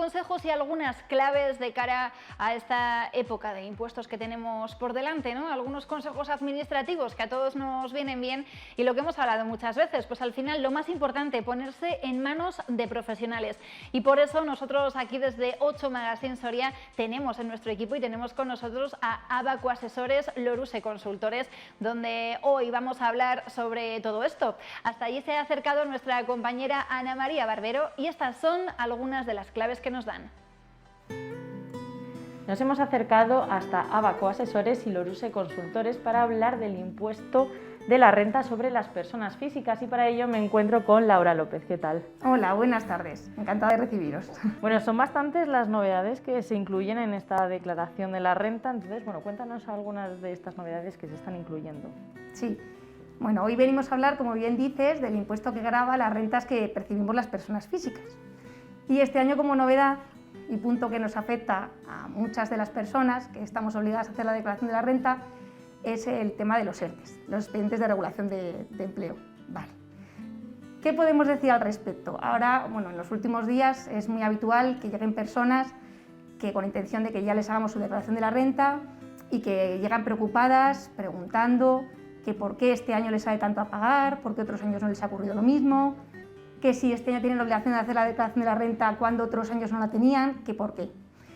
consejos y algunas claves de cara a esta época de impuestos que tenemos por delante, ¿no? Algunos consejos administrativos que a todos nos vienen bien y lo que hemos hablado muchas veces, pues al final lo más importante, ponerse en manos de profesionales. Y por eso nosotros aquí desde 8 Magazine Soria tenemos en nuestro equipo y tenemos con nosotros a Abaco Asesores Loruse Consultores, donde hoy vamos a hablar sobre todo esto. Hasta allí se ha acercado nuestra compañera Ana María Barbero y estas son algunas de las claves que nos dan. Nos hemos acercado hasta Abaco Asesores y Loruse Consultores para hablar del impuesto de la renta sobre las personas físicas y para ello me encuentro con Laura López. ¿Qué tal? Hola, buenas tardes. Encantada de recibiros. Bueno, son bastantes las novedades que se incluyen en esta declaración de la renta, entonces, bueno, cuéntanos algunas de estas novedades que se están incluyendo. Sí. Bueno, hoy venimos a hablar, como bien dices, del impuesto que grava las rentas que percibimos las personas físicas. Y este año, como novedad, y punto que nos afecta a muchas de las personas que estamos obligadas a hacer la declaración de la renta, es el tema de los ERTEs, los expedientes de regulación de empleo. Vale. ¿Qué podemos decir al respecto? Ahora, bueno, en los últimos días es muy habitual que lleguen personas que con intención de que ya les hagamos su declaración de la renta y que llegan preocupadas, preguntando que por qué este año les sale tanto a pagar, por qué otros años no les ha ocurrido lo mismo, que si este año tienen la obligación de hacer la declaración de la renta cuando otros años no la tenían, que por qué.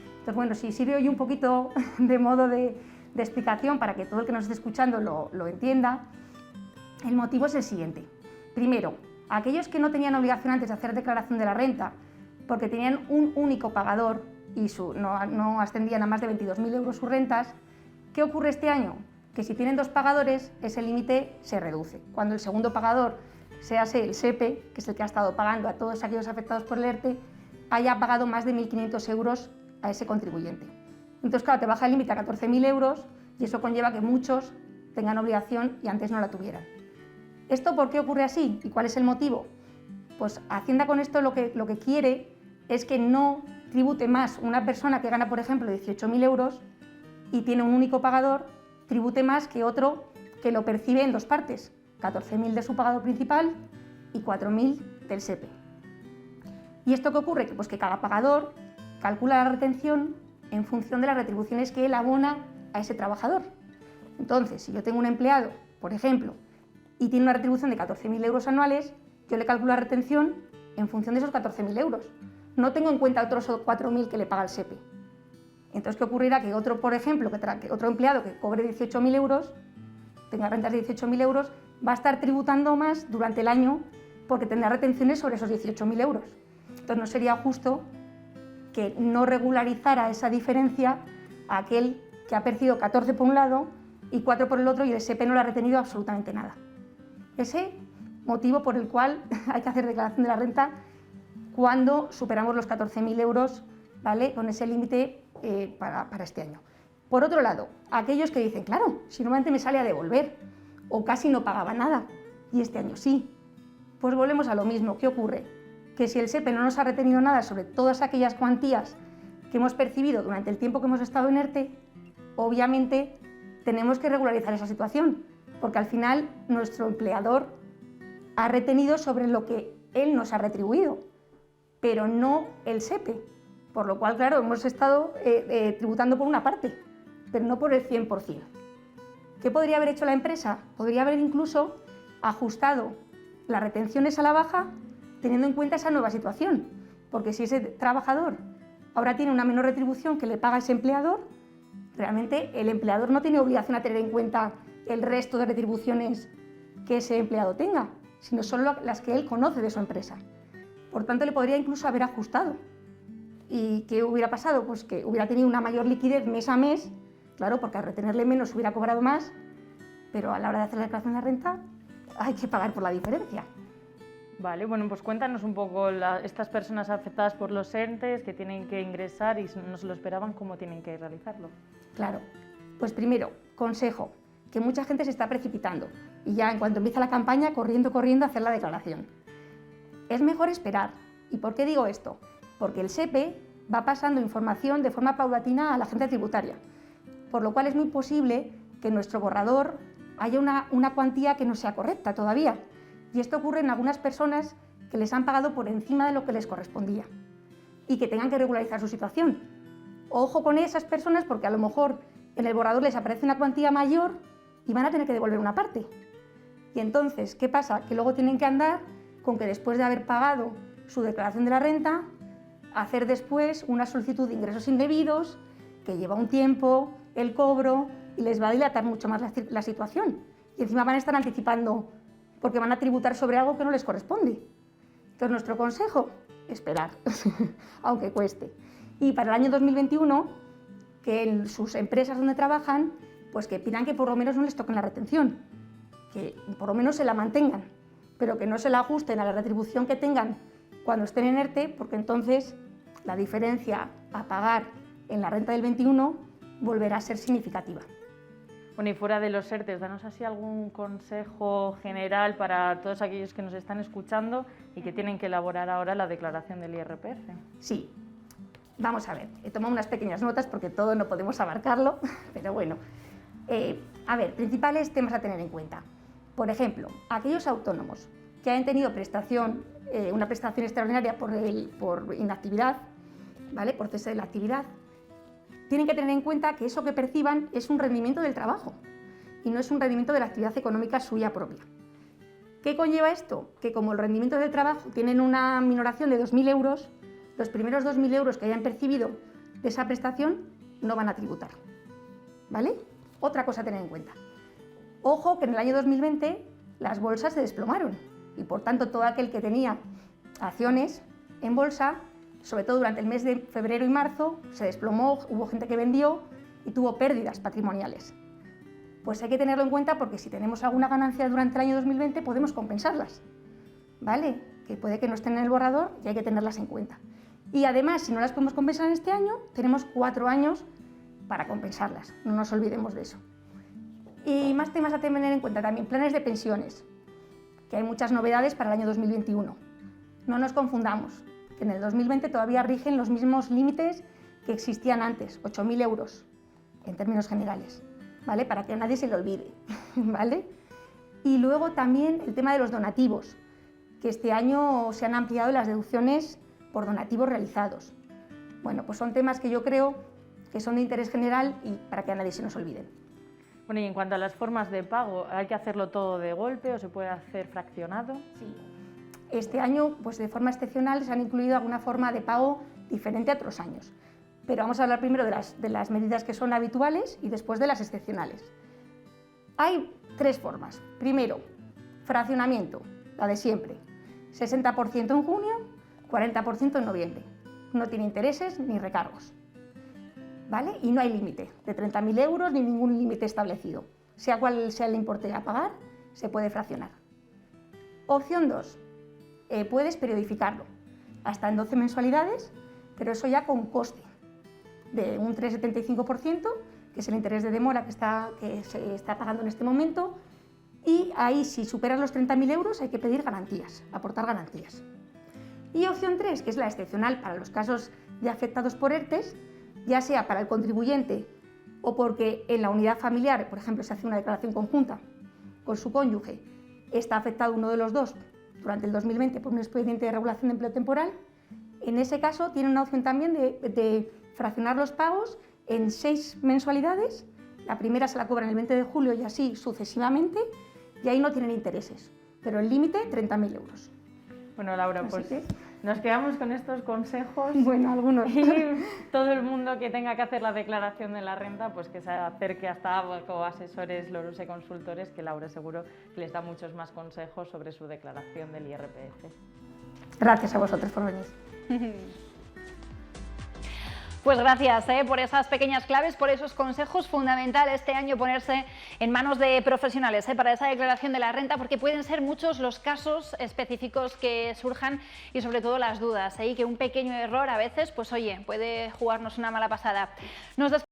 Entonces, bueno, si sirve hoy un poquito de modo de explicación para que todo el que nos esté escuchando lo entienda, el motivo es el siguiente. Primero, aquellos que no tenían obligación antes de hacer declaración de la renta porque tenían un único pagador y no ascendían a más de 22.000 euros sus rentas, ¿qué ocurre este año? Que si tienen dos pagadores, ese límite se reduce. Cuando el segundo pagador, sea el SEPE, que es el que ha estado pagando a todos aquellos afectados por el ERTE, haya pagado más de 1.500 euros a ese contribuyente. Entonces, claro, te baja el límite a 14.000 euros y eso conlleva que muchos tengan obligación y antes no la tuvieran. ¿Esto por qué ocurre así? ¿Y cuál es el motivo? Pues Hacienda con esto lo que quiere es que no tribute más una persona que gana, por ejemplo, 18.000 euros y tiene un único pagador, tribute más que otro que lo percibe en dos partes, 14.000 de su pagador principal y 4.000 del SEPE. ¿Y esto qué ocurre? Pues que cada pagador calcula la retención en función de las retribuciones que él abona a ese trabajador. Entonces, si yo tengo un empleado, por ejemplo, y tiene una retribución de 14.000 euros anuales, yo le calculo la retención en función de esos 14.000 euros. No tengo en cuenta otros 4.000 que le paga el SEPE. Entonces, ¿qué ocurrirá? Que otro, por ejemplo, que otro empleado que cobre 18.000 euros, tenga rentas de 18.000 euros, va a estar tributando más durante el año porque tendrá retenciones sobre esos 18.000 euros. Entonces, no sería justo que no regularizara esa diferencia a aquel que ha percibido 14 por un lado y 4 por el otro y el SEPE no le ha retenido absolutamente nada. Ese motivo por el cual hay que hacer declaración de la renta cuando superamos los 14.000 euros, ¿vale?, con ese límite para este año. Por otro lado, aquellos que dicen, claro, si normalmente me sale a devolver o casi no pagaba nada y este año sí, pues volvemos a lo mismo. ¿Qué ocurre? Que si el SEPE no nos ha retenido nada sobre todas aquellas cuantías que hemos percibido durante el tiempo que hemos estado en ERTE, obviamente tenemos que regularizar esa situación, porque al final nuestro empleador ha retenido sobre lo que él nos ha retribuido, pero no el SEPE. Por lo cual, claro, hemos estado tributando por una parte, pero no por el 100%. ¿Qué podría haber hecho la empresa? Podría haber incluso ajustado las retenciones a la baja teniendo en cuenta esa nueva situación, porque si ese trabajador ahora tiene una menor retribución que le paga ese empleador, realmente el empleador no tiene obligación a tener en cuenta el resto de retribuciones que ese empleado tenga, sino solo las que él conoce de su empresa. Por tanto, le podría incluso haber ajustado. ¿Y qué hubiera pasado? Pues que hubiera tenido una mayor liquidez mes a mes, claro, porque al retenerle menos hubiera cobrado más, pero a la hora de hacer la declaración de la renta hay que pagar por la diferencia. Vale, bueno, pues cuéntanos un poco estas personas afectadas por los ERTEs que tienen que ingresar y no se lo esperaban, ¿cómo tienen que realizarlo? Claro, pues primero, consejo, que mucha gente se está precipitando y ya en cuanto empieza la campaña, corriendo a hacer la declaración. Es mejor esperar. ¿Y por qué digo esto? Porque el SEPE va pasando información de forma paulatina a la agencia tributaria, por lo cual es muy posible que en nuestro borrador haya una cuantía que no sea correcta todavía. Y esto ocurre en algunas personas que les han pagado por encima de lo que les correspondía. y que tengan que regularizar su situación. Ojo con esas personas porque a lo mejor en el borrador les aparece una cuantía mayor y van a tener que devolver una parte. Y entonces, ¿qué pasa? Que luego tienen que andar con que después de haber pagado su declaración de la renta, hacer después una solicitud de ingresos indebidos, que lleva un tiempo, el cobro, y les va a dilatar mucho más la situación. Y encima van a estar anticipando, porque van a tributar sobre algo que no les corresponde. Entonces, nuestro consejo, esperar, aunque cueste. Y para el año 2021, que en sus empresas donde trabajan, pues que pidan que por lo menos no les toquen la retención, que por lo menos se la mantengan, pero que no se la ajusten a la retribución que tengan cuando estén en ERTE, porque entonces la diferencia a pagar en la renta del 21 volverá a ser significativa. Bueno, y fuera de los ERTEs, danos así algún consejo general para todos aquellos que nos están escuchando y que tienen que elaborar ahora la declaración del IRPF. Sí, vamos a ver, he tomado unas pequeñas notas porque todo no podemos abarcarlo, pero bueno. A ver, principales temas a tener en cuenta. Por ejemplo, aquellos autónomos que hayan tenido prestación, una prestación extraordinaria por inactividad, ¿vale? Por cese de la actividad, tienen que tener en cuenta que eso que perciban es un rendimiento del trabajo y no es un rendimiento de la actividad económica suya propia. ¿Qué conlleva esto? Que como el rendimiento del trabajo tienen una minoración de 2.000 euros, los primeros 2.000 euros que hayan percibido de esa prestación no van a tributar, ¿vale? Otra cosa a tener en cuenta. Ojo que en el año 2020 las bolsas se desplomaron y por tanto todo aquel que tenía acciones en bolsa, sobre todo durante el mes de febrero y marzo, se desplomó, hubo gente que vendió y tuvo pérdidas patrimoniales. Pues hay que tenerlo en cuenta porque si tenemos alguna ganancia durante el año 2020 podemos compensarlas, ¿vale? Que puede que no estén en el borrador y hay que tenerlas en cuenta. Y además, si no las podemos compensar en este año, tenemos 4 años para compensarlas, no nos olvidemos de eso. Y más temas a tener en cuenta también, planes de pensiones, que hay muchas novedades para el año 2021. No nos confundamos, que en el 2020 todavía rigen los mismos límites que existían antes, 8.000 euros en términos generales, ¿vale? Para que a nadie se le olvide, ¿vale? Y luego también el tema de los donativos, que este año se han ampliado las deducciones por donativos realizados. Bueno, pues son temas que yo creo que son de interés general y para que a nadie se nos olviden. Bueno, y en cuanto a las formas de pago, ¿hay que hacerlo todo de golpe o se puede hacer fraccionado? Sí. Este año, pues de forma excepcional, se han incluido alguna forma de pago diferente a otros años. Pero vamos a hablar primero de las medidas que son habituales y después de las excepcionales. Hay 3 formas. Primero, fraccionamiento, la de siempre. 60% en junio, 40% en noviembre. No tiene intereses ni recargos, ¿vale? Y no hay límite de 30.000 euros ni ningún límite establecido. Sea cual sea el importe a pagar, se puede fraccionar. Opción 2. Puedes periodificarlo, hasta en 12 mensualidades, pero eso ya con coste de un 3,75%, que es el interés de demora que se está pagando en este momento, y ahí si superas los 30.000 euros hay que pedir garantías, aportar garantías. Y opción 3, que es la excepcional para los casos de afectados por ERTES, ya sea para el contribuyente o porque en la unidad familiar, por ejemplo, se hace una declaración conjunta con su cónyuge, está afectado uno de los dos durante el 2020 por un expediente de regulación de empleo temporal, en ese caso tiene una opción también de fraccionar los pagos en 6 mensualidades. La primera se la cobran el 20 de julio y así sucesivamente, y ahí no tienen intereses, pero el límite 30.000 euros. Bueno, Laura, pues nos quedamos con estos consejos. Bueno, algunos. Y todo el mundo que tenga que hacer la declaración de la renta, pues que se acerque hasta Abaco Asesores Loruse Consultores, que Laura seguro que les da muchos más consejos sobre su declaración del IRPF. Gracias a vosotros por venir. Pues gracias por esas pequeñas claves, por esos consejos. Fundamental este año ponerse en manos de profesionales para esa declaración de la renta, porque pueden ser muchos los casos específicos que surjan y sobre todo las dudas, y que un pequeño error a veces, pues oye, puede jugarnos una mala pasada.